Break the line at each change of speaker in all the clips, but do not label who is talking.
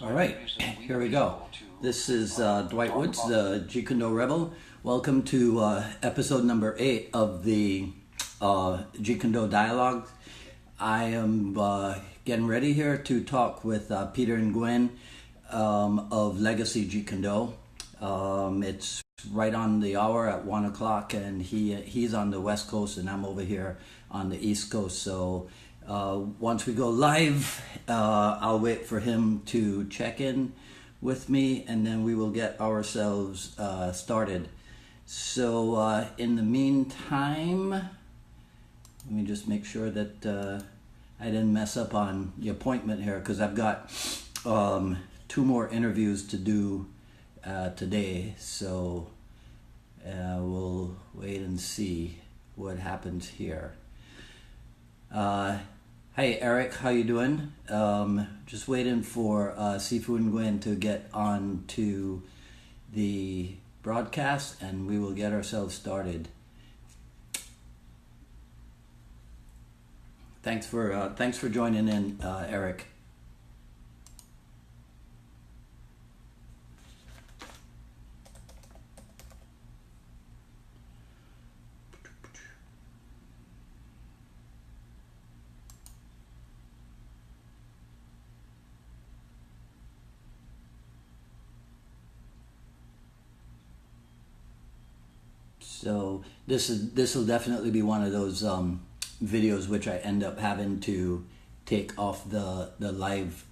All right, here we go. This is Dwight Woods, the Jeet Kune Do Rebel. Welcome to episode number 8 of the Jeet Kune Do Dialogue. I am getting ready here to talk with Peter and Nguyen of Legacy Jeet Kune Do. It's right on the hour at 1 o'clock, and he's on the West Coast, and I'm over here on the East Coast. So once we go live, I'll wait for him to check in with me, and then we will get ourselves started. So in the meantime, let me just make sure that I didn't mess up on the appointment here, because I've got 2 more interviews to do today. So we'll wait and see what happens here. Hey Eric, how you doing? Just waiting for Sifu and Nguyen to get on to the broadcast, and we will get ourselves started. Thanks for joining in, Eric. So this will definitely be one of those videos which I end up having to take off the live.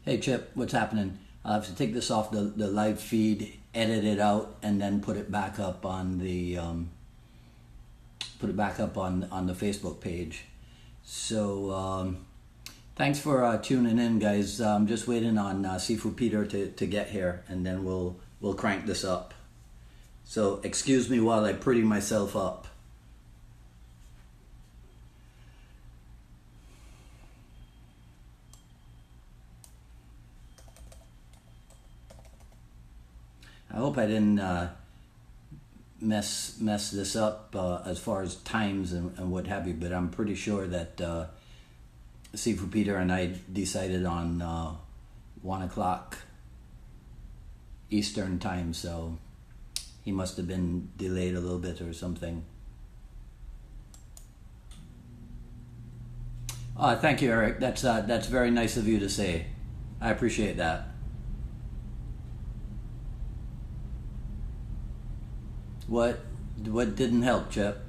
Hey Chip, what's happening? I'll have to take this off the live feed, edit it out, and then put it back up on the on the Facebook page. So thanks for tuning in, guys. I'm just waiting on Sifu Peter to get here, and then we'll crank this up. So excuse me while I pretty myself up. I hope I didn't mess this up as far as times and what have you, but I'm pretty sure that Sifu Peter and I decided on 1 o'clock Eastern time, so he must have been delayed a little bit or something. Thank you, Eric. That's very nice of you to say. I appreciate that. What didn't help, Chip?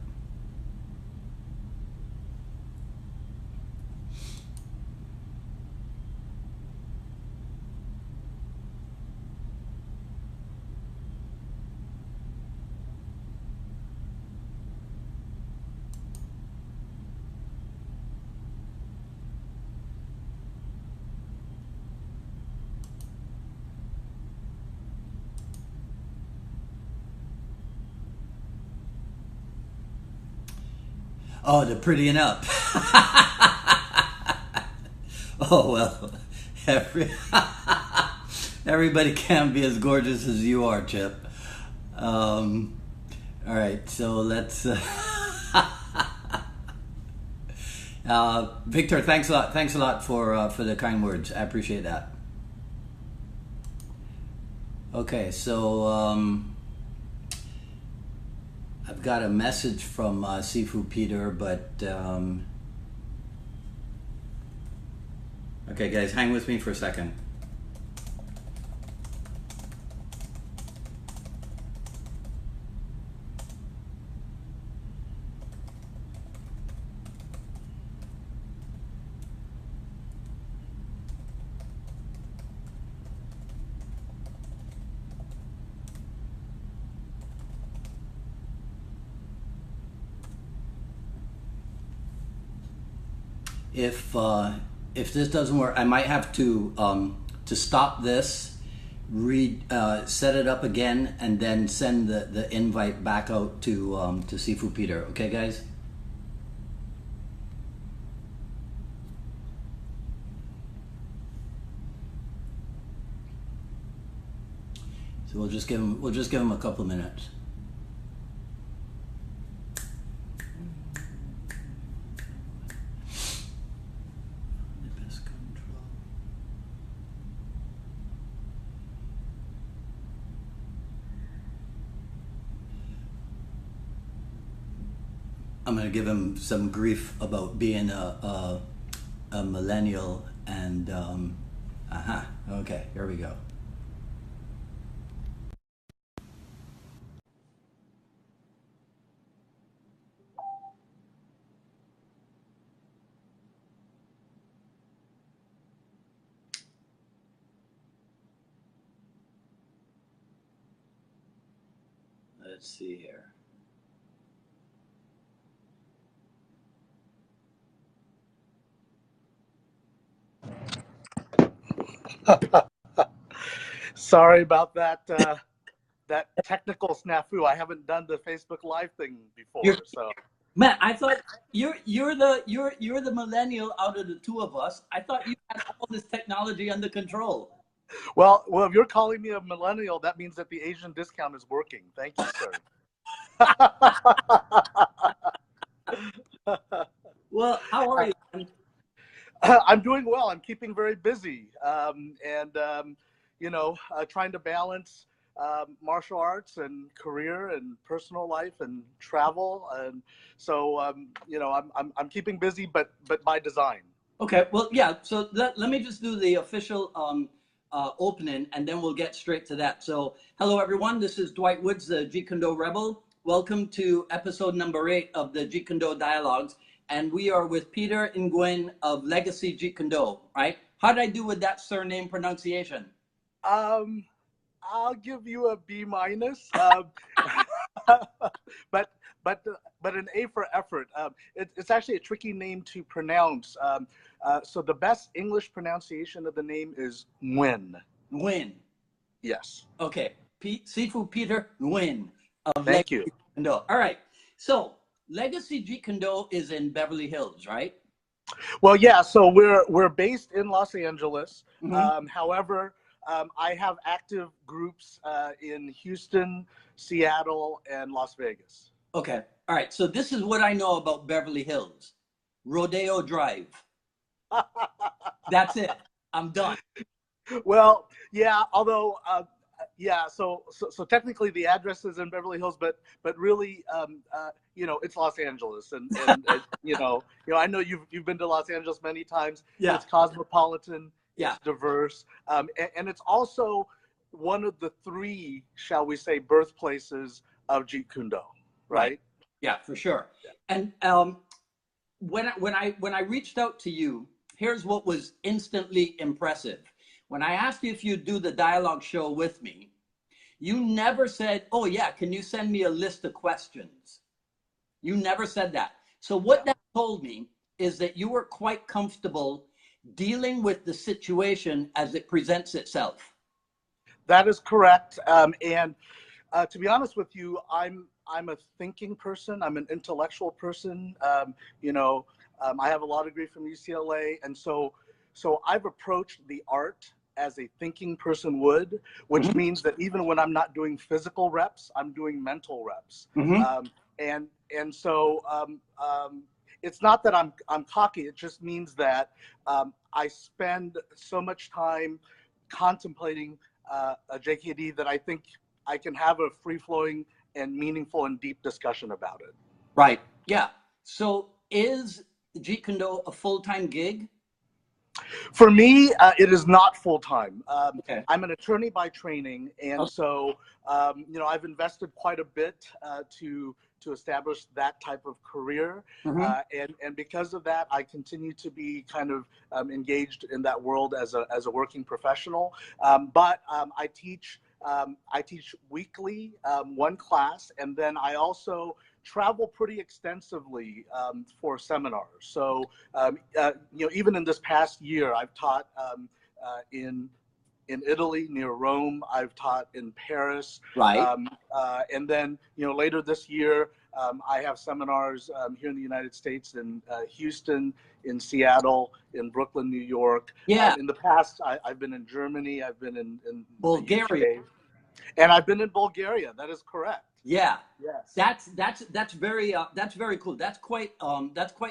Oh, the prettying up. Oh, well, everybody can't be as gorgeous as you are, Chip. All right, so let's... Victor, thanks a lot for the kind words. I appreciate that. Okay, so... I've got a message from Sifu Peter, but okay guys, hang with me for a second. If this doesn't work, I might have to stop this, set it up again, and then send the invite back out to Sifu Peter. Okay, guys. So we'll just give him a couple minutes. The best control. I'm gonna give him some grief about being a millennial and okay, here we go. Let's see here.
Sorry about that. That technical snafu. I haven't done the Facebook Live thing before, so.
Matt, I thought you're the millennial out of the two of us. I thought you had all this technology under control.
Well, if you're calling me a millennial, that means that the Asian discount is working. Thank you, sir.
Well, how are you?
I'm doing well. I'm keeping very busy, trying to balance martial arts and career and personal life and travel, and so I'm keeping busy, but by design.
Okay, well, yeah. So let me just do the official opening, and then we'll get straight to that. So, hello everyone. This is Dwight Woods, the Jeet Kune Do Rebel. Welcome to episode number 8 of the Jeet Kune Do Dialogues. And we are with Peter Nguyen of Legacy Jeet Kune Do, right? How did I do with that surname pronunciation?
I'll give you a B-, but an A for effort. It's actually a tricky name to pronounce. So the best English pronunciation of the name is Nguyen.
Nguyen.
Yes.
Okay. Sifu Peter Nguyen of
Thank
Legacy
you.
Jeet Kune Do. All right. So Legacy Jeet Kune Do is in Beverly Hills, right?
Well, yeah. So we're based in Los Angeles.
Mm-hmm.
However, I have active groups in Houston, Seattle, and Las Vegas.
Okay. All right. So this is what I know about Beverly Hills. Rodeo Drive. That's it. I'm done.
Well, yeah. Although, yeah. So technically the address is in Beverly Hills, but really, it's Los Angeles, and I know you've been to Los Angeles many times.
Yeah.
It's cosmopolitan.
Yeah.
It's diverse, and it's also one of the 3, shall we say, birthplaces of Jeet Kune Do, right?
Yeah, for sure.
Yeah.
And when I reached out to you, here's what was instantly impressive. When I asked you if you'd do the dialogue show with me, you never said, "Oh yeah, can you send me a list of questions?" You never said that. So what that told me is that you were quite comfortable dealing with the situation as it presents itself.
That is correct. And to be honest with you, I'm a thinking person. I'm an intellectual person. I have a law degree from UCLA, and so I've approached the art as a thinking person would, which
Mm-hmm.
means that even when I'm not doing physical reps, I'm doing mental reps.
Mm-hmm.
And so it's not that I'm cocky. It just means that I spend so much time contemplating a JKD that I think I can have a free-flowing and meaningful and deep discussion about it.
Right. Yeah. So is Jeet Kune Do a full-time gig?
For me, it is not full-time.
Okay.
I'm an attorney by training, and so I've invested quite a bit to establish that type of career,
Mm-hmm.
and because of that, I continue to be kind of engaged in that world as a working professional. But I teach weekly 1 class, and then I also travel pretty extensively for seminars. So, even in this past year, I've taught in Italy near Rome. I've taught in Paris.
Right.
And then, later this year, I have seminars here in the United States, in Houston, in Seattle, in Brooklyn, New York.
Yeah.
In the past, I've been in Germany. I've been in
Bulgaria.
UK, and I've been in Bulgaria. That is correct.
Yeah.
Yes.
That's very cool. That's quite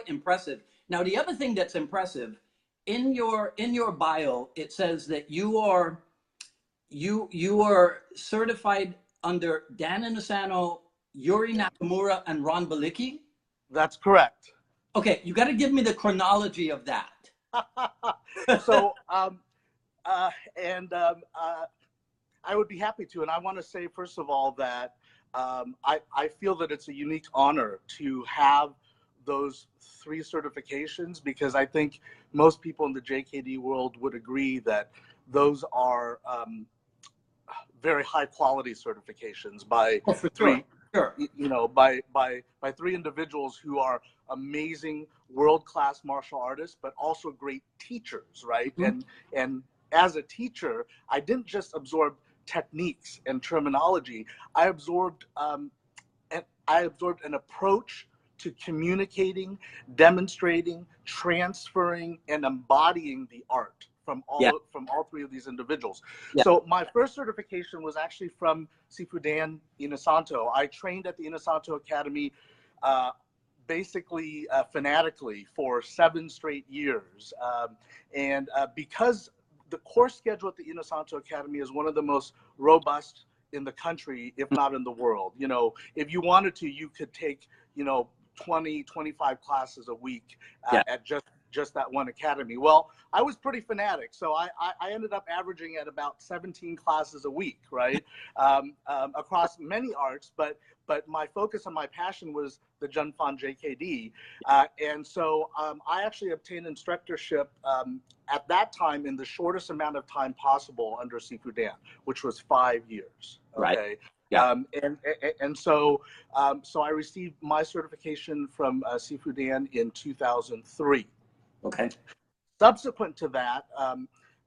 impressive. Now the other thing that's impressive in your bio, it says that you are certified under Dan Inosanto, Yuri Nakamura, and Ron Balicki.
That's correct.
Okay, you got to give me the chronology of that.
So, and I would be happy to. And I want to say, first of all, that I feel that it's a unique honor to have those 3 certifications, because I think most people in the JKD world would agree that those are very high quality certifications by
Oh, for
3,
sure.
you know, by 3 individuals who are amazing world-class martial artists, but also great teachers, right?
Mm-hmm.
And as a teacher, I didn't just absorb techniques and terminology. I absorbed an approach to communicating, demonstrating, transferring, and embodying the art from all 3 of these individuals.
Yeah.
So my first certification was actually from Sifu Dan Inosanto. I trained at the Inosanto Academy basically fanatically for 7 straight years. Because the course schedule at the Inosanto Academy is one of the most robust in the country, if not in the world. You know, if you wanted to, you could take, 20, 25 classes a week at just that one academy. Well, I was pretty fanatic, so I ended up averaging at about 17 classes a week, right? Across many arts, but my focus and my passion was the Junfan JKD. And so I actually obtained instructorship at that time in the shortest amount of time possible under Sifu Dan, which was 5 years. Okay.
Right. Yeah.
So I received my certification from Sifu Dan in 2003.
Okay.
Subsequent to that,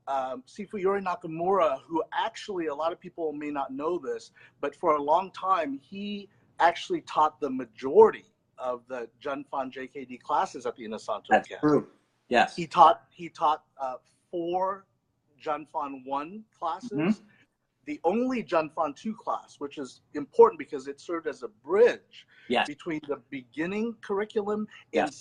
Sifu Yori Nakamura, who actually a lot of people may not know this, but for a long time, he actually taught the majority of the Junfan JKD classes at the Inosanto Academy.
That's true. Yes.
He taught 4 Junfan 1 classes. Mm-hmm. The only Junfan 2 class, which is important because it served as a bridge between the beginning curriculum and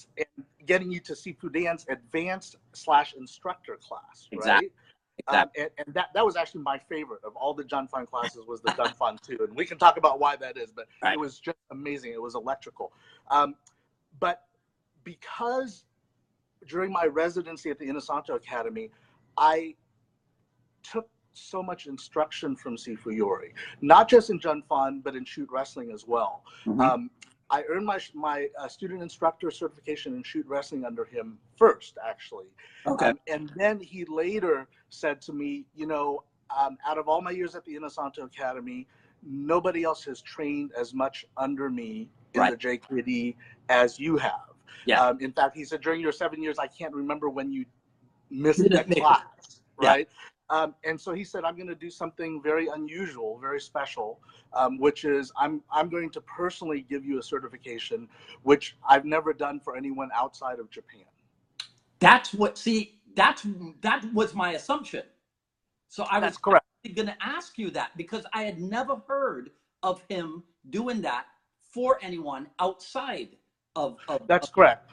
getting you to Sifu Dan's advanced/instructor class, right?
Exactly.
And that was actually my favorite of all the Junfan classes, was the Junfan 2. And we can talk about why that is, but it was just amazing. It was electrical. But because during my residency at the Inosanto Academy, I took so much instruction from Sifu Yori, not just in Junfan, but in shoot wrestling as well. Mm-hmm. I earned my student instructor certification in shoot wrestling under him first, actually.
Okay.
And then he later said to me, out of all my years at the Inosanto Academy, nobody else has trained as much under me in the JKD as you have. Yeah. In fact, he said, during your 7 years, I can't remember when you missed a class, right? And so he said, I'm going to do something very unusual, very special, which is I'm going to personally give you a certification, which I've never done for anyone outside of Japan.
That was my assumption. So I was going to ask you that, because I had never heard of him doing that for anyone outside of
That's correct.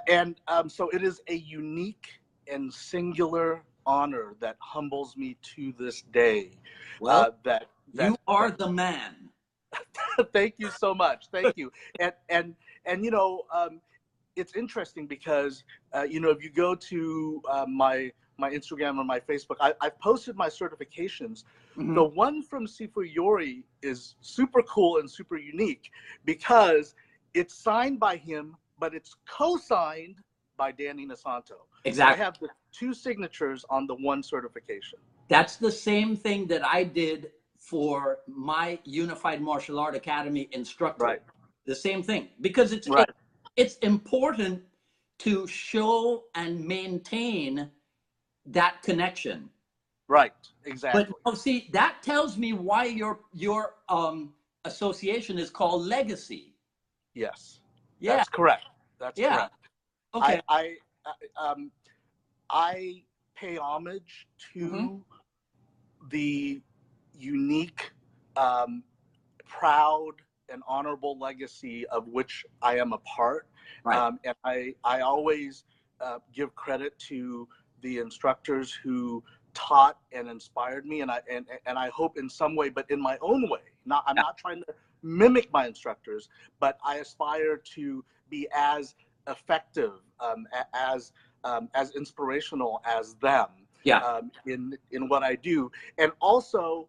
And so it is a unique and singular honor that humbles me to this day.
Well, you are the man.
Thank you so much. Thank you. And it's interesting because if you go to my Instagram or my Facebook, I've posted my certifications. Mm-hmm. The one from Sifu Yori is super cool and super unique because it's signed by him, but it's co-signed by Dan Inosanto.
Exactly.
So I have the 2 signatures on the one certification.
That's the same thing that I did for my Unified Martial Art Academy instructor.
Right.
The same thing, because it's important to show and maintain that connection.
Right. Exactly.
But see, that tells me why your association is called Legacy.
Yes. Yeah. That's correct. That's correct.
Okay.
I pay homage to the unique, proud, and honorable legacy of which I am a part. Right. And I always give credit to the instructors who taught and inspired me, and I hope in some way, but in my own way. I'm not trying to mimic my instructors, but I aspire to be as effective, as inspirational as them.
Yeah.
In what I do. And also,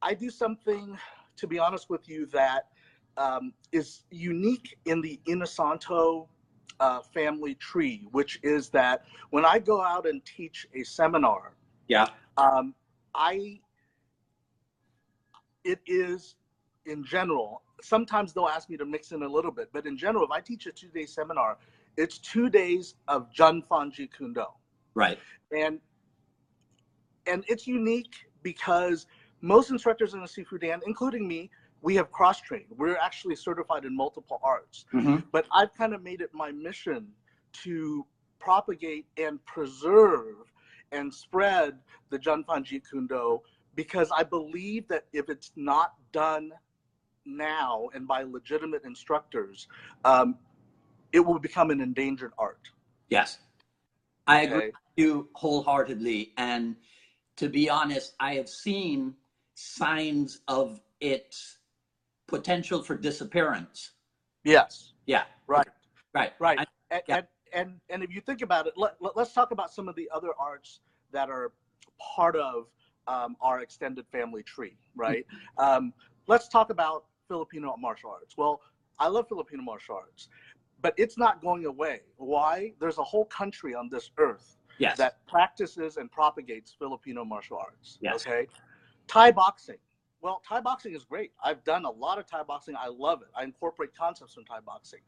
I do something, to be honest with you, that is unique in the Inosanto family tree, which is that when I go out and teach a seminar,
Yeah.
It is, in general, sometimes they'll ask me to mix in a little bit, but in general, if I teach a 2-day seminar, it's 2 days of Junfan Jeet Kune Do.
Right.
And it's unique because most instructors in the Sifu Dan, including me, we have cross-trained. We're actually certified in multiple arts.
Mm-hmm.
But I've kind of made it my mission to propagate and preserve and spread the Junfan Jeet Kune Do, because I believe that if it's not done now and by legitimate instructors, it will become an endangered art.
Yes. I agree with you wholeheartedly. And to be honest, I have seen signs of its potential for disappearance.
Yes.
Yeah.
Right.
Right.
Right. And if you think about it, let's talk about some of the other arts that are part of our extended family tree, right? Let's talk about Filipino martial arts. Well, I love Filipino martial arts, but it's not going away. Why? There's a whole country on this earth that practices and propagates Filipino martial arts.
Yes.
Okay. Thai boxing. Well, Thai boxing is great. I've done a lot of Thai boxing. I love it. I incorporate concepts from Thai boxing.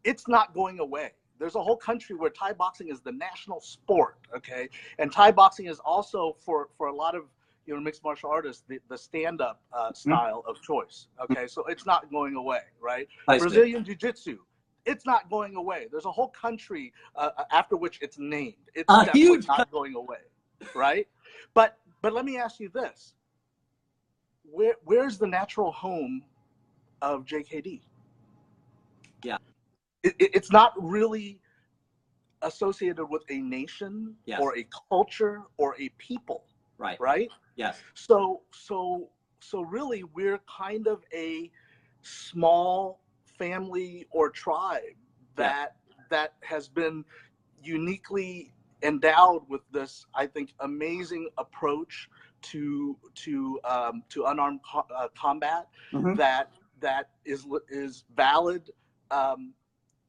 It's not going away. There's a whole country where Thai boxing is the national sport. Okay. And Thai boxing is also for a lot of mixed martial artists, the stand-up style of choice. Okay. So it's not going away, right? Brazilian Jiu-Jitsu. It's not going away. There's a whole country after which it's named. It's definitely not going away, right? But let me ask you this: where's the natural home of JKD?
Yeah,
it's not really associated with a nation or a culture or a people,
right?
Right?
Yes.
So really, we're kind of a small family or tribe that has been uniquely endowed with this, I think, amazing approach to unarmed combat that is valid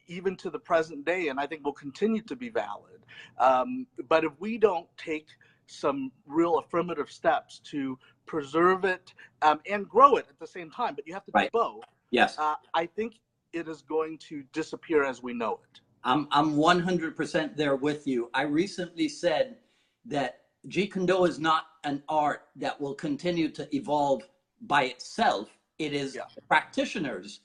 even to the present day, and I think will continue to be valid. But if we don't take some real affirmative steps to preserve it and grow it at the same time, but you have to do both.
Yes.
I think it is going to disappear as we know it.
I'm 100% there with you. I recently said that Jeet Kune Do is not an art that will continue to evolve by itself. It is practitioners,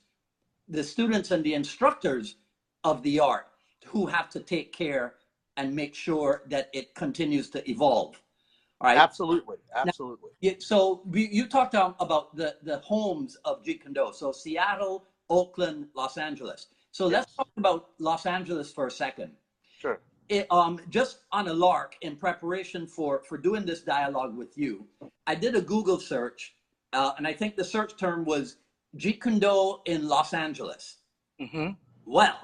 the students and the instructors of the art who have to take care and make sure that it continues to evolve. All right?
Absolutely.
Now, so you talked about the homes of Jeet Kune Do. So Seattle, Oakland, Los Angeles. So let's talk about Los Angeles for a second.
Sure.
Just on a lark, in preparation for doing this dialogue with you, I did a Google search, and I think the search term was Jeet Kune Do in Los Angeles.
Mm-hmm.
Well,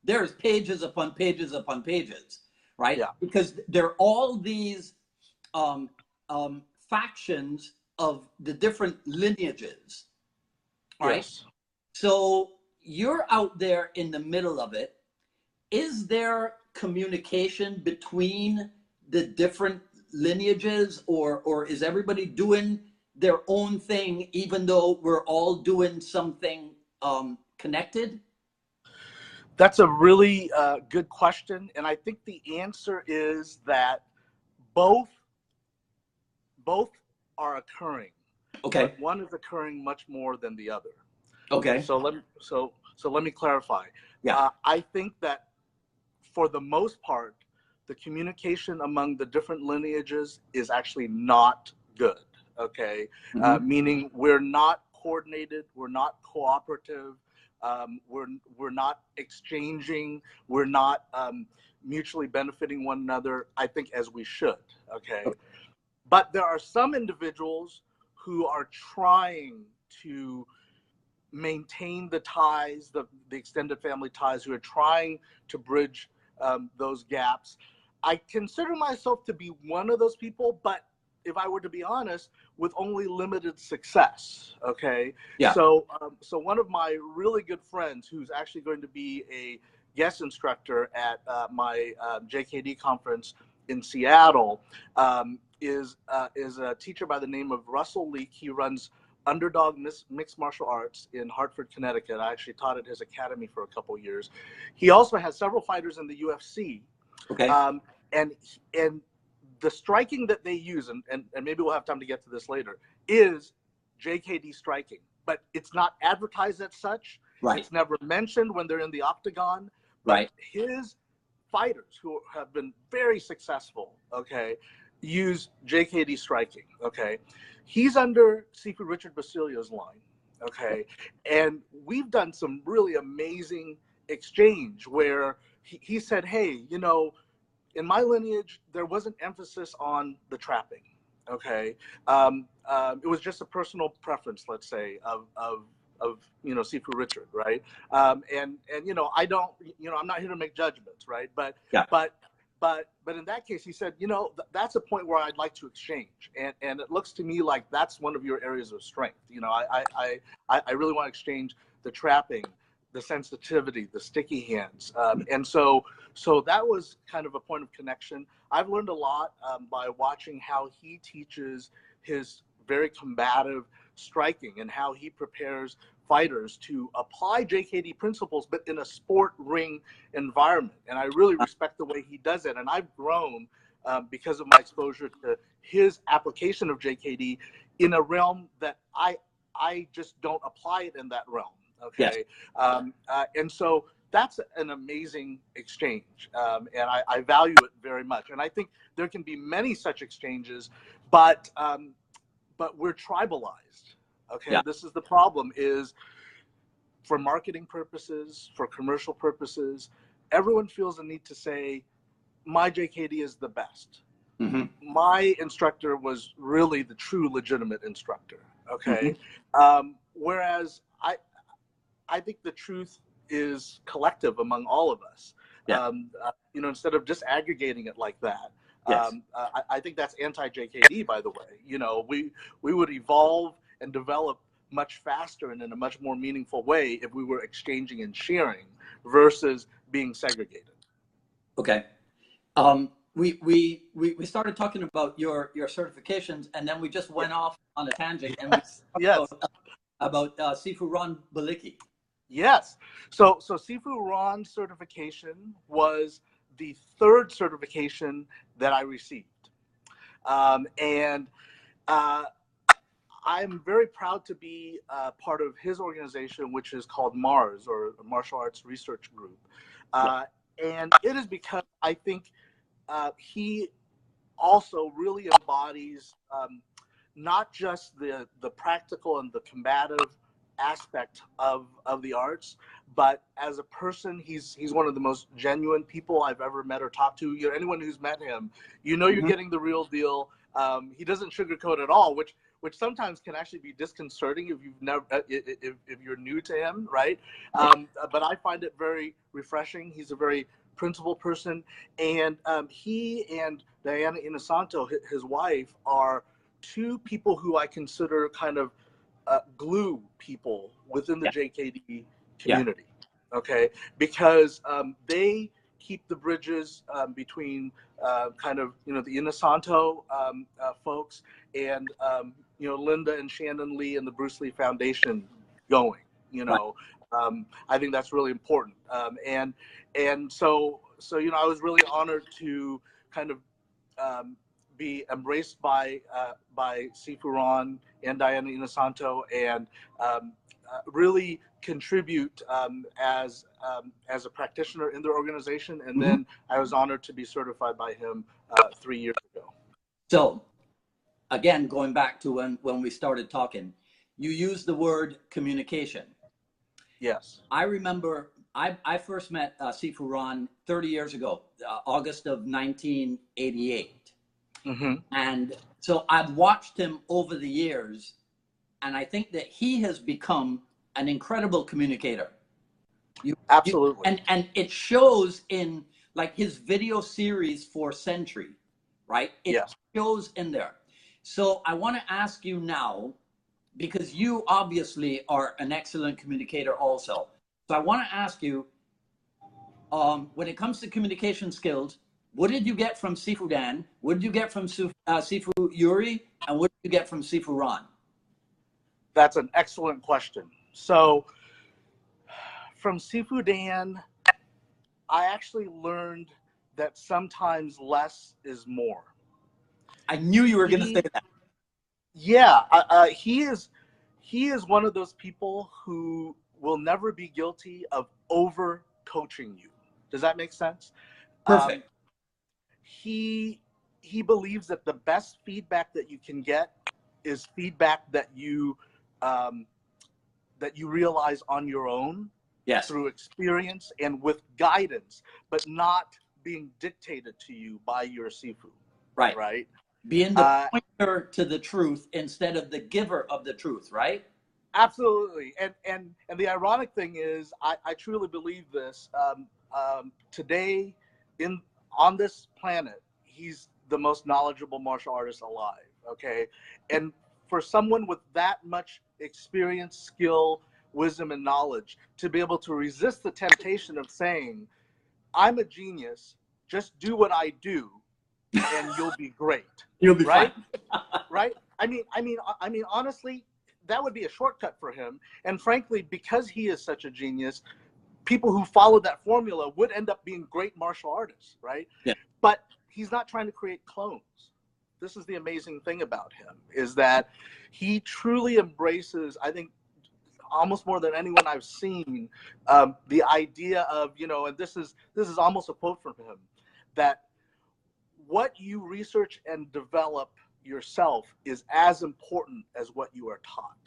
there's pages upon pages upon pages, right?
Yeah.
Because there are all these factions of the different lineages, right?
Yes.
So you're out there in the middle of it. Is there communication between the different lineages, or is everybody doing their own thing, even though we're all doing something connected?
That's a really good question, and I think the answer is that both are occurring.
Okay.
But one is occurring much more than the other.
Okay.
So let me clarify.
Yeah.
I think that for the most part, the communication among the different lineages is actually not good. Okay.
Mm-hmm.
Meaning we're not coordinated, we're not cooperative, we're not exchanging, we're not mutually benefiting one another, I think, as we should. Okay. But there are some individuals who are trying to maintain the ties, the extended family ties, who are trying to bridge those gaps. I consider myself to be one of those people, but if I were to be honest, with only limited success. Okay.
Yeah.
So one of my really good friends, who's actually going to be a guest instructor at my JKD conference in Seattle, is a teacher by the name of Russell Leak. He runs Underdog Mixed Martial Arts in Hartford, Connecticut. I actually taught at his academy for a couple years. He also has several fighters in the UFC.
Okay.
And the striking that they use, and maybe we'll have time to get to this later, is JKD striking. But it's not advertised as such.
Right.
It's never mentioned when they're in the octagon. But
right.
His fighters, who have been very successful, okay, use JKD striking, okay? He's under Sifu Richard Basilio's line, okay? And we've done some really amazing exchange where he said, hey, you know, in my lineage, there wasn't emphasis on the trapping, okay? It was just a personal preference, let's say, of you know, Sifu Richard, right? And you know, I don't, you know, I'm not here to make judgments, right? But in that case, he said, you know, that's a point where I'd like to exchange, and it looks to me like that's one of your areas of strength. You know, I really want to exchange the trapping, the sensitivity, the sticky hands, and so that was kind of a point of connection. I've learned a lot by watching how he teaches his very combative striking and how he prepares fighters to apply JKD principles, but in a sport ring environment. And I really respect the way he does it. And I've grown because of my exposure to his application of JKD in a realm that I just don't apply it in that realm. Okay. Yes. And so that's an amazing exchange. And I value it very much. And I think there can be many such exchanges, but we're tribalized. Okay. Yeah. This is the problem, is for marketing purposes, for commercial purposes, everyone feels the need to say, my JKD is the best. Mm-hmm. My instructor was really the true legitimate instructor. Okay. Mm-hmm. Whereas I think the truth is collective among all of us. Yeah. You know, instead of just aggregating it like that. Yes. I think that's anti-JKD, by the way. You know, we would evolve and develop much faster and in a much more meaningful way if we were exchanging and sharing versus being segregated. Okay.
We started talking about your certifications, and then we just went off on a tangent, and we
yes.
about Sifu Ron Baliki.
Yes. So Sifu Ron certification was the third certification that I received. I'm very proud to be part of his organization, which is called MARS, or Martial Arts Research Group. And it is because I think he also really embodies not just the practical and the combative aspect of the arts, but as a person, he's one of the most genuine people I've ever met or talked to. You know, anyone who's met him, you know, you're getting the real deal. He doesn't sugarcoat at all, which sometimes can actually be disconcerting if you've never if you're new to him, right? But I find it very refreshing. He's a very principled person, and he and Diana Inosanto, his wife, are two people who I consider kind of glue people within the JKD community. Okay, because they keep the bridges between kind of, you know, the Inosanto folks and you know, Linda and Shannon Lee and the Bruce Lee Foundation going. You know, I think that's really important. And so you know, I was really honored to kind of be embraced by Sifu Ron and Diana Inosanto, and really contribute as a practitioner in their organization. And then I was honored to be certified by him 3 years ago.
So again, going back to when we started talking, you used the word communication.
Yes.
I remember I first met Sifu Ron 30 years ago, August of 1988. And so I've watched him over the years, and I think that he has become an incredible communicator.
Absolutely.
And it shows in like his video series for Century, right? It
Yes.
shows in there. So I want to ask you now, because you obviously are an excellent communicator also. So I want to ask you, when it comes to communication skills, what did you get from Sifu Dan? What did you get from Sifu Yuri? And what did you get from Sifu Ron?
That's an excellent question. So from Sifu Dan, I actually learned that sometimes less is more.
I knew you were going to say that.
Yeah, he is one of those people who will never be guilty of over coaching you. Does that make sense?
Perfect.
He believes that the best feedback that you can get is feedback that you realize on your own,
yes,
through experience and with guidance, but not being dictated to you by your Sifu.
Right.
Right.
Being the pointer to the truth instead of the giver of the truth, right?
Absolutely. And the ironic thing is, I truly believe this. Today, on this planet, he's the most knowledgeable martial artist alive. Okay, and for someone with that much experience, skill, wisdom, and knowledge to be able to resist the temptation of saying, "I'm a genius. Just do what I do, and you'll be great."
You'll be
right,
fine.
right. I mean, honestly, that would be a shortcut for him. And frankly, because he is such a genius, people who follow that formula would end up being great martial artists, right?
Yeah.
But he's not trying to create clones. This is the amazing thing about him, is that he truly embraces, I think, almost more than anyone I've seen, the idea of, and this is almost a quote from him, that what you research and develop yourself is as important as what you are taught.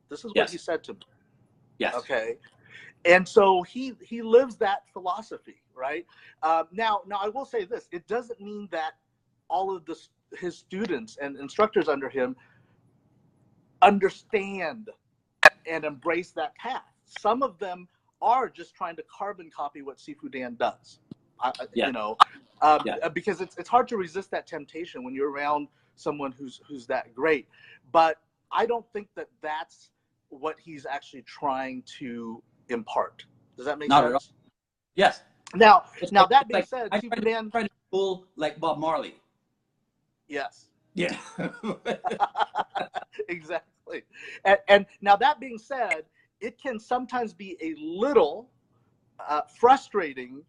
This is what
yes.
he said to me.
Yes.
Okay. And so he lives that philosophy, right? Now I will say this: it doesn't mean that all of his students and instructors under him understand and embrace that path. Some of them are just trying to carbon copy what Sifu Dan does. Because it's hard to resist that temptation when you're around someone who's that great. But I don't think that that's what he's actually trying to impart. Does that make
Not
sense?
at all. Yes.
Now that being said,
I try to pull like Bob Marley.
Yes.
Yeah.
Exactly. And now that being said, it can sometimes be a little frustrating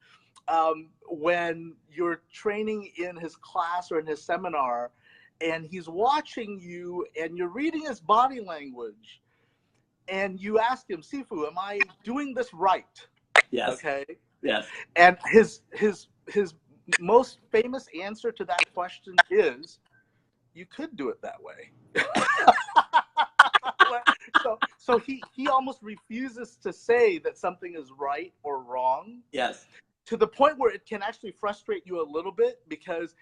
when you're training in his class or in his seminar, and he's watching you and you're reading his body language, and you ask him, "Sifu, am I doing this right?"
Yes.
Okay.
Yes.
And his most famous answer to that question is, "You could do it that way." So he almost refuses to say that something is right or wrong.
Yes.
To the point where it can actually frustrate you a little bit because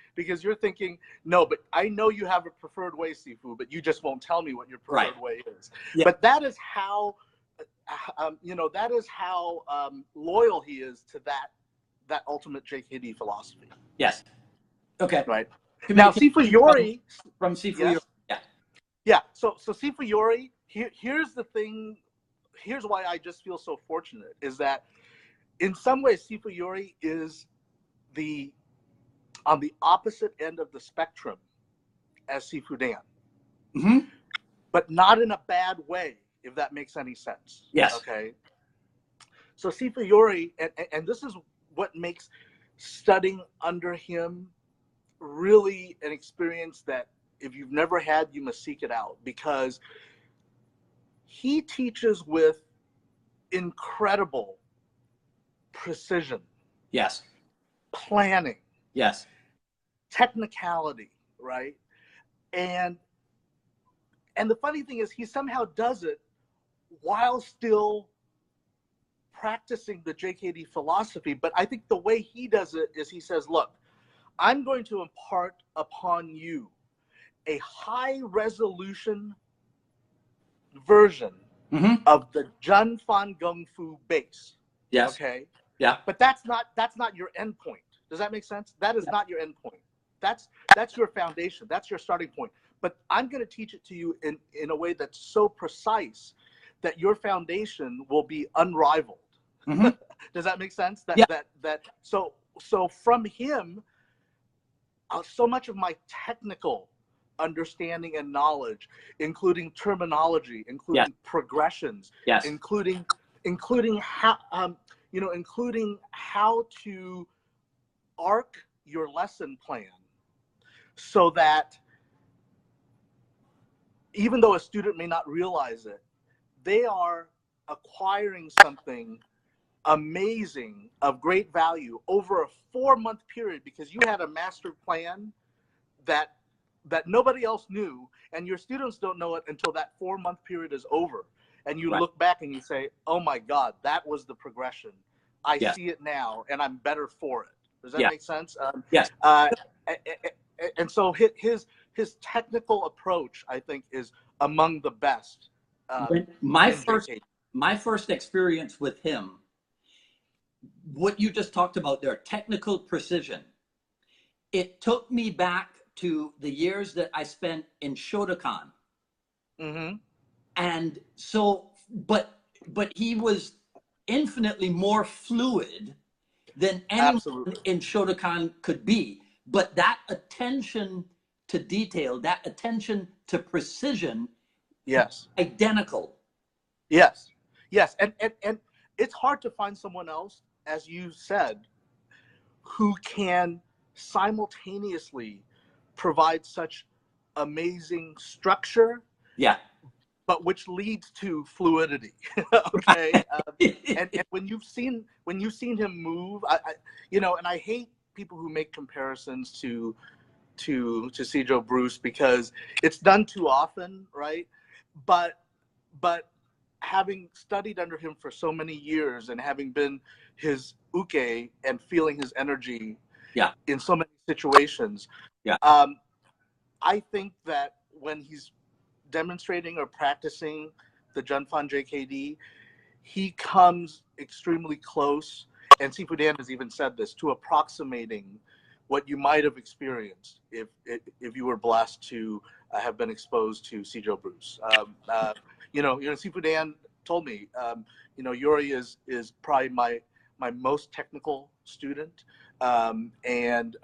you're thinking, "No, but I know you have a preferred way, Sifu, but you just won't tell me what your preferred way is." Yeah. But that is how, loyal he is to that ultimate JKD philosophy.
Yes. Okay.
Right. Now, Sifu Yuri
from Sifu Yuri. Yeah.
Yeah. So Sifu Yuri, here's the thing. Here's why I just feel so fortunate, is that in some ways, Sifu Yuri is on the opposite end of the spectrum as Sifu Dan.
Mm-hmm.
But not in a bad way, if that makes any sense.
Yes.
Okay. So Sifu Yuri, and this is what makes studying under him really an experience that if you've never had, you must seek it out, because he teaches with incredible precision.
Yes.
Planning.
Yes.
Technicality, right? And the funny thing is, he somehow does it while still practicing the JKD philosophy. But I think the way he does it is he says, "Look, I'm going to impart upon you a high resolution version
Mm-hmm.
of the Jun Fan Gung Fu base.
Yes.
Okay.
Yeah.
But that's not your end point. Does that make sense? That is not your end point. That's your foundation. That's your starting point. But I'm going to teach it to you in a way that's so precise that your foundation will be unrivaled.
Mm-hmm.
Does that make sense?
Yeah.
So from him, so much of my technical understanding and knowledge, including terminology, including progressions,
Yes.
including how including how to arc your lesson plan so that even though a student may not realize it, they are acquiring something amazing of great value over a 4-month period because you had a master plan that nobody else knew, and your students don't know it until that 4-month period is over. And you look back and you say, oh my God, that was the progression. I see it now and I'm better for it. Does that make sense?
Yes.
And so his technical approach, I think, is among the best.
My first experience with him, what you just talked about there, technical precision, it took me back to the years that I spent in Shotokan.
Mm-hmm.
And so, but he was infinitely more fluid than anyone in Shotokan could be. But that attention to detail, that attention to precision, identical.
Yes. And it's hard to find someone else, as you said, who can simultaneously provide such amazing structure, but which leads to fluidity. Okay. And when you've seen him move, and I hate people who make comparisons to Cedro Bruce because it's done too often, right? But having studied under him for so many years and having been his uke and feeling his energy in so many situations, I think that when he's demonstrating or practicing the Junfan JKD, he comes extremely close, and Sifu Dan has even said this, to approximating what you might have experienced if you were blessed to have been exposed to Cedro Bruce. Sifu Dan told me, Yuri is probably my most technical student, and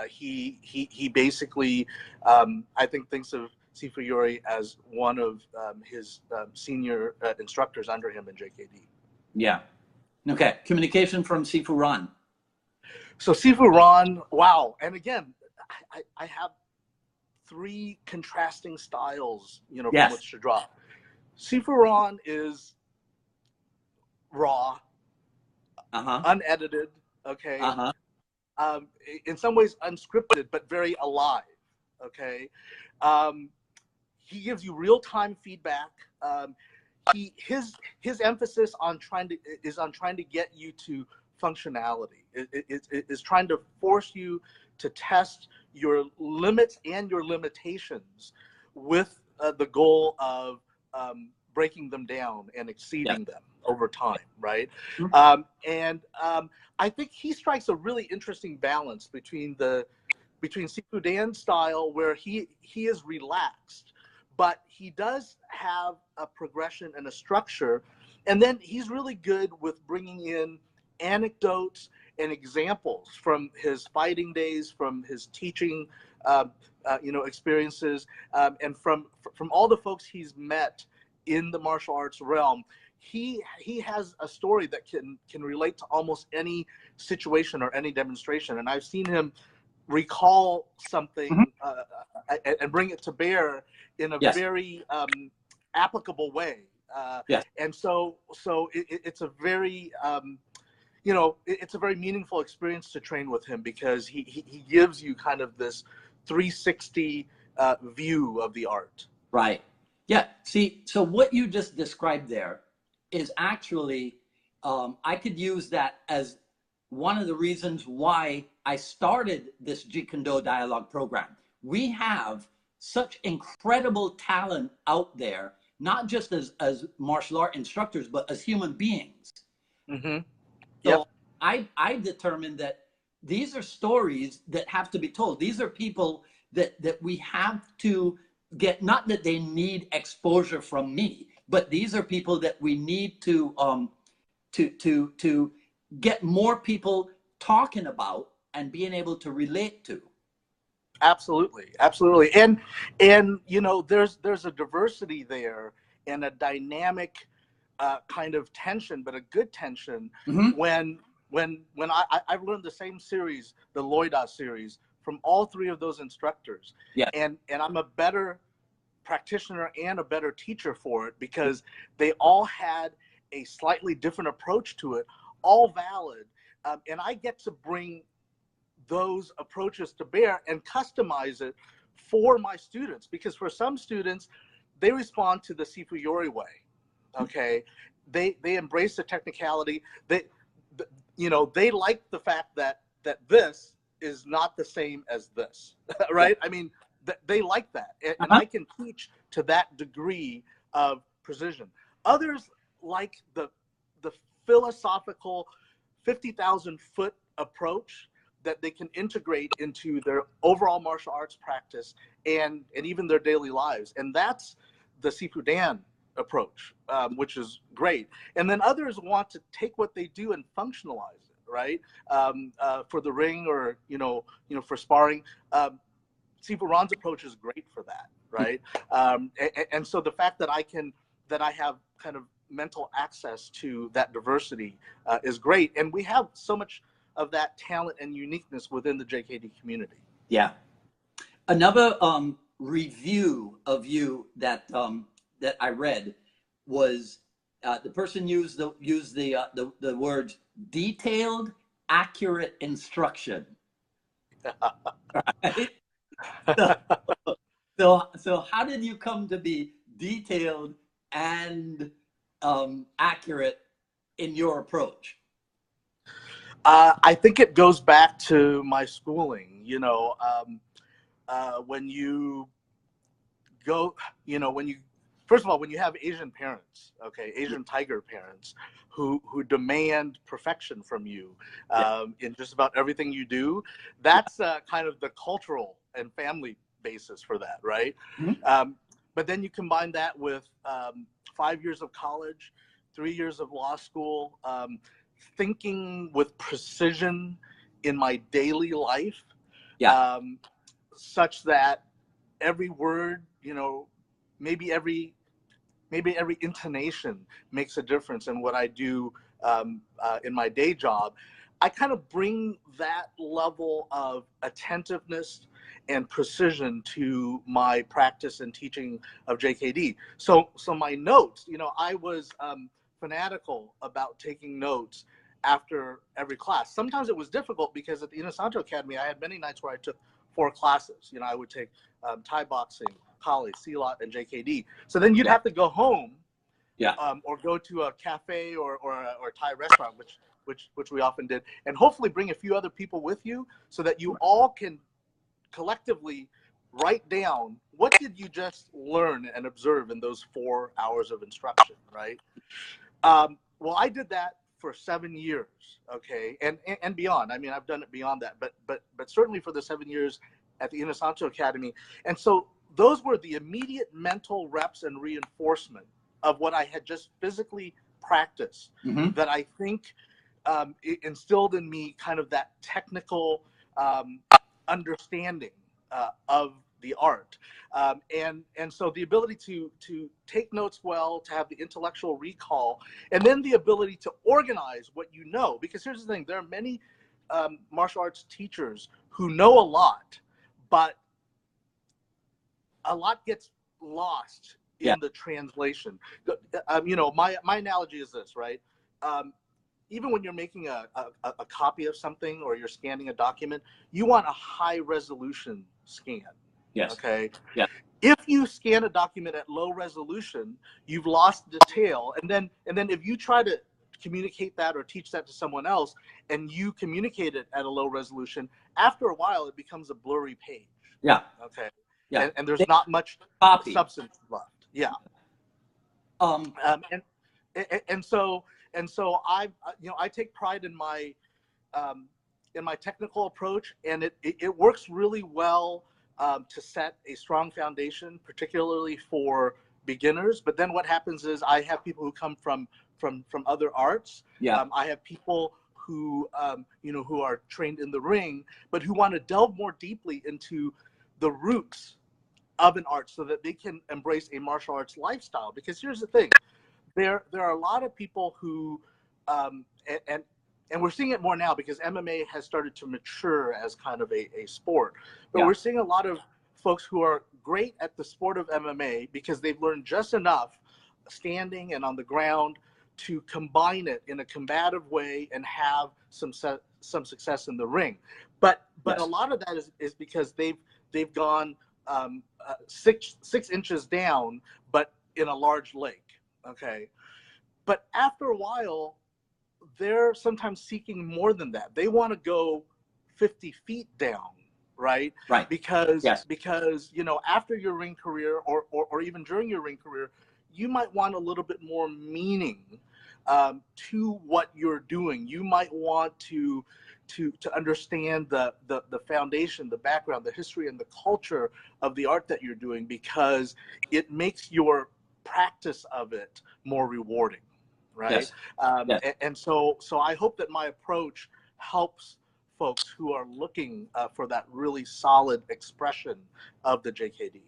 he basically I think thinks of Sifu Yuri as one of his senior instructors under him in JKD.
Yeah. Okay. Communication from Sifu Ron.
So Sifu Ron, wow. And again, I have 3 contrasting styles, from which to draw. Sifu Ron is raw, unedited, okay? In some ways unscripted, but very alive, okay? He gives you real-time feedback. His emphasis on trying to get you to functionality. Is trying to force you to test your limits and your limitations with the goal of breaking them down and exceeding them over time, right? I think he strikes a really interesting balance between Sifu Dan's style, where he is relaxed, but he does have a progression and a structure, and then he's really good with bringing in anecdotes and examples from his fighting days, from his teaching, experiences, and from all the folks he's met in the martial arts realm. He has a story that can relate to almost any situation or any demonstration, and I've seen him recall something and bring it to bear in a very applicable way. And so it's a very it's a very meaningful experience to train with him, because he gives you kind of this 360 view of the art.
Right. Yeah. See, so what you just described there is actually, I could use that as one of the reasons why I started this Jeet Kune Do dialogue program. We have such incredible talent out there not just as martial art instructors, but as human beings.
Mm-hmm.
So I determined that these are stories that have to be told. These are people that we have to get, not that they need exposure from me, but these are people that we need to get more people talking about and being able to relate to.
Absolutely, absolutely, and you know, there's a diversity there and a dynamic kind of tension, but a good tension.
Mm-hmm.
When I've learned the same series, the Loida series, from all three of those instructors,
Yeah.
and I'm a better practitioner and a better teacher for it because they all had a slightly different approach to it, all valid, and I get to bring those approaches to bear and customize it for my students, because for some students, they respond to the Sifu Yori way. Okay, they embrace the technicality. You know, they like the fact that this is not the same as this, right? I mean, they like that, and I can teach to that degree of precision. Others like the philosophical 50,000-foot approach that they can integrate into their overall martial arts practice and even their daily lives, and that's the Sifu Dan approach, which is great. And then others want to take what they do and functionalize it, right? For the ring, or you know, for sparring. Sifu Ron's approach is great for that, right? And so the fact that I have kind of mental access to that diversity is great, and we have so much of that talent and uniqueness within the JKD community.
Yeah. Another review of you that that I read was the person used the words detailed, accurate instruction. Right? So how did you come to be detailed and accurate in your approach?
I think it goes back to my schooling. You know, when you go, you know, first of all, when you have Asian parents, okay, Asian tiger parents who demand perfection from you in just about everything you do, that's kind of the cultural and family basis for that, right?
Mm-hmm.
But then you combine that with 5 years of college, 3 years of law school, thinking with precision in my daily life, such that every word, you know, maybe every intonation makes a difference in what I do in my day job. I kind of bring that level of attentiveness and precision to my practice and teaching of JKD. So my notes, you know, I was fanatical about taking notes after every class. Sometimes it was difficult because at the Inosanto Academy, I had many nights where I took 4 classes. You know, I would take Thai boxing, Kali, Silat, and JKD. So then you'd have to go home, or go to a cafe or a Thai restaurant, which we often did, and hopefully bring a few other people with you so that you all can collectively write down what did you just learn and observe in those 4 hours of instruction, right? Well, I did that for 7 years, okay, and beyond. I mean, I've done it beyond that, but certainly for the 7 years at the Inosanto Academy. And so those were the immediate mental reps and reinforcement of what I had just physically practiced, that I think it instilled in me kind of that technical understanding of the art, and so the ability to take notes well, to have the intellectual recall, and then the ability to organize what you know. Because here's the thing: there are many martial arts teachers who know a lot, but a lot gets lost in the translation. You know, my analogy is this, right? Even when you're making a copy of something or you're scanning a document, you want a high resolution scan.
Yes.
Okay.
Yeah.
If you scan a document at low resolution, you've lost detail. And then if you try to communicate that or teach that to someone else and you communicate it at a low resolution, after a while it becomes a blurry page.
Yeah.
Okay.
Yeah.
And there's not much substance left. Yeah. Um, and, and so I take pride um, in my technical approach, and it works really well to set a strong foundation, particularly for beginners. But then what happens is I have people who come from other arts.
Yeah.
I have people who who are trained in the ring, but who want to delve more deeply into the roots of an art so that they can embrace a martial arts lifestyle. Because here's the thing, there are a lot of people who and we're seeing it more now because MMA has started to mature as kind of a sport. But
Yeah.
we're seeing a lot of folks who are great at the sport of MMA because they've learned just enough standing and on the ground to combine it in a combative way and have some success in the ring. But
Yes.
a lot of that is because they've gone 6 inches down, but in a large lake. Okay. But after a while, they're sometimes seeking more than that. They want to go 50 feet down, right?
Right.
Because
Yes.
After your ring career or even during your ring career, you might want a little bit more meaning to what you're doing. You might want to understand the foundation, the background, the history, and the culture of the art that you're doing, because it makes your practice of it more rewarding, right?
Yes. Yes.
And so I hope that my approach helps folks who are looking for that really solid expression of the JKD.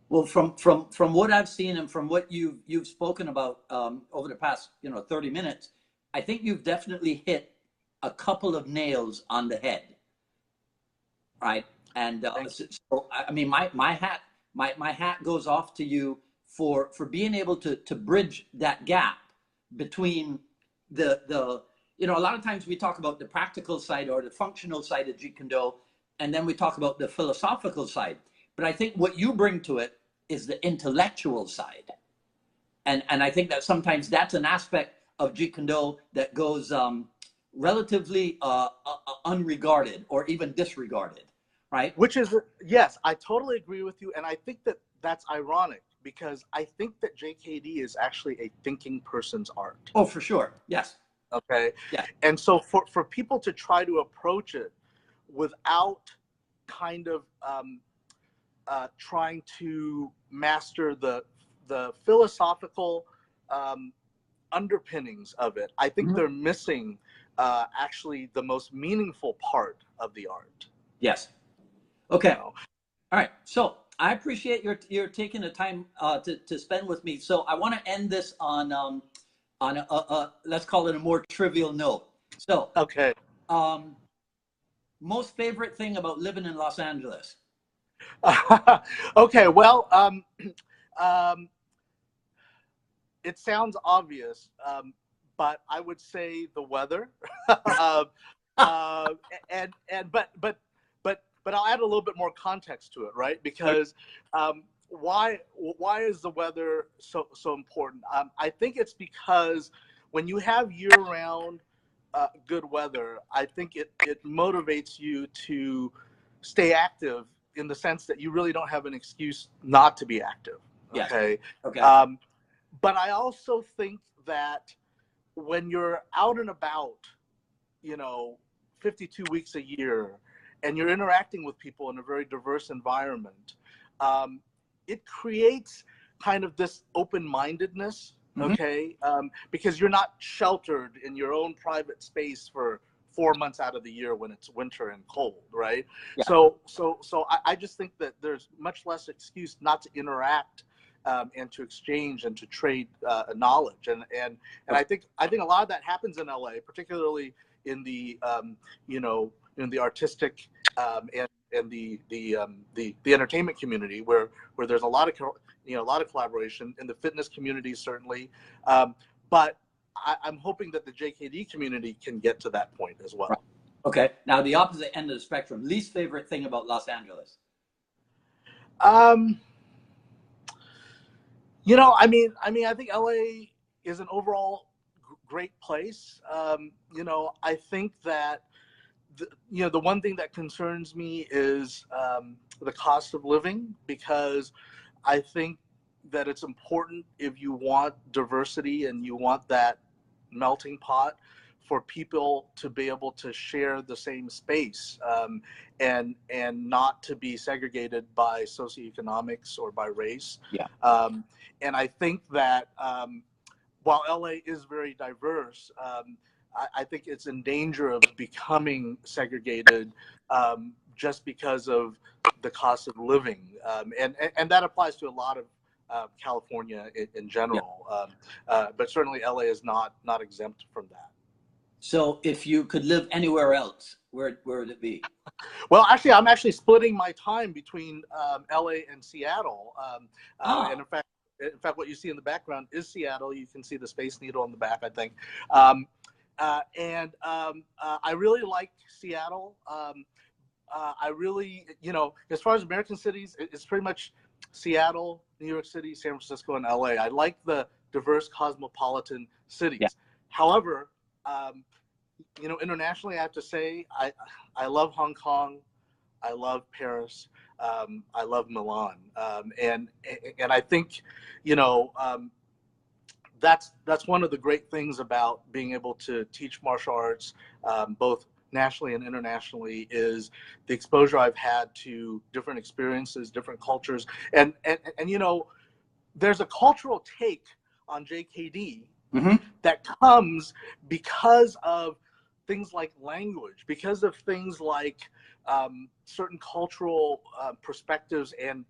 Well, from what I've seen and from what you've spoken about over the past 30 minutes, I think you've definitely hit a couple of nails on the head, right? And so I mean, my hat goes off to you for being able to bridge that gap between the a lot of times we talk about the practical side or the functional side of Jeet Kune Do, and then we talk about the philosophical side. But I think what you bring to it is the intellectual side, and I think that sometimes that's an aspect of Jeet Kune Do that goes relatively unregarded or even disregarded, right?
Which is, yes, I totally agree with you, and I think that that's ironic because I think that JKD is actually a thinking person's art.
Oh, for sure, yes.
Okay.
Yeah.
And so for people to try to approach it without kind of trying to master the philosophical underpinnings of it, I think they're missing actually the most meaningful part of the art.
Yes. Okay. All right. So I appreciate your taking the time to spend with me. So I want to end this on a let's call it a more trivial note. So
okay.
Most favorite thing about living in Los Angeles?
Okay. Well, it sounds obvious, but I would say the weather. But I'll add a little bit more context to it, right? Because why is the weather so important? I think it's because when you have year-round good weather, I think it motivates you to stay active in the sense that you really don't have an excuse not to be active. Okay.
Yes. Okay.
But I also think that when you're out and about, 52 weeks a year, and you're interacting with people in a very diverse environment, it creates kind of this open-mindedness, okay? Because you're not sheltered in your own private space for 4 months out of the year when it's winter and cold, right?
Yeah.
So I just think that there's much less excuse not to interact and to exchange and to trade knowledge, and I think a lot of that happens in LA, particularly in the in the artistic and the entertainment community, where there's a lot of collaboration in the fitness community certainly, but I'm hoping that the JKD community can get to that point as well.
Right. Okay. Now the opposite end of the spectrum. Least favorite thing about Los Angeles?
I think LA is an overall great place. I think that the one thing that concerns me is the cost of living, because I think that it's important, if you want diversity and you want that melting pot, for people to be able to share the same space, and not to be segregated by socioeconomics or by race.
Yeah.
And I think that while LA is very diverse, I think it's in danger of becoming segregated, just because of the cost of living, and that applies to a lot of California in general. Yeah. But certainly LA is not exempt from that.
So if you could live anywhere else, where would it be?
Well, actually, I'm actually splitting my time between LA and Seattle. And in fact, what you see in the background is Seattle. You can see the Space Needle in the back, I think. I really like Seattle. I really, as far as American cities, it's pretty much Seattle, New York City, San Francisco, and LA. I like the diverse cosmopolitan cities. Yeah. However, internationally, I have to say, I love Hong Kong, I love Paris, I love Milan, and I think, that's one of the great things about being able to teach martial arts, both nationally and internationally, is the exposure I've had to different experiences, different cultures, and there's a cultural take on JKD that comes because of things like language, because of things like certain cultural perspectives and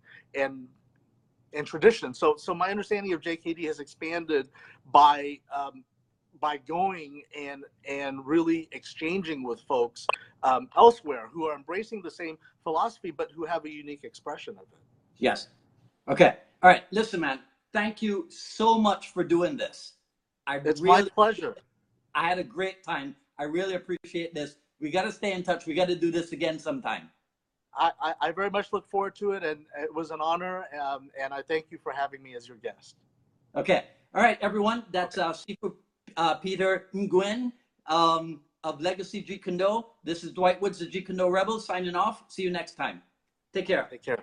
tradition. So my understanding of JKD has expanded by going and really exchanging with folks elsewhere who are embracing the same philosophy, but who have a unique expression of it.
Yes. Okay. All right. Listen, man, thank you so much for doing this.
It's my pleasure.
I had a great time. I really appreciate this. We got to stay in touch. We got to do this again sometime.
I very much look forward to it, and it was an honor, and I thank you for having me as your guest.
Okay. All right, everyone. That's Sifu Peter Nguyen of Legacy Jeet Kune Do. This is Dwight Woods, the Jeet Kune Do Rebel, signing off. See you next time. Take care.
Take care.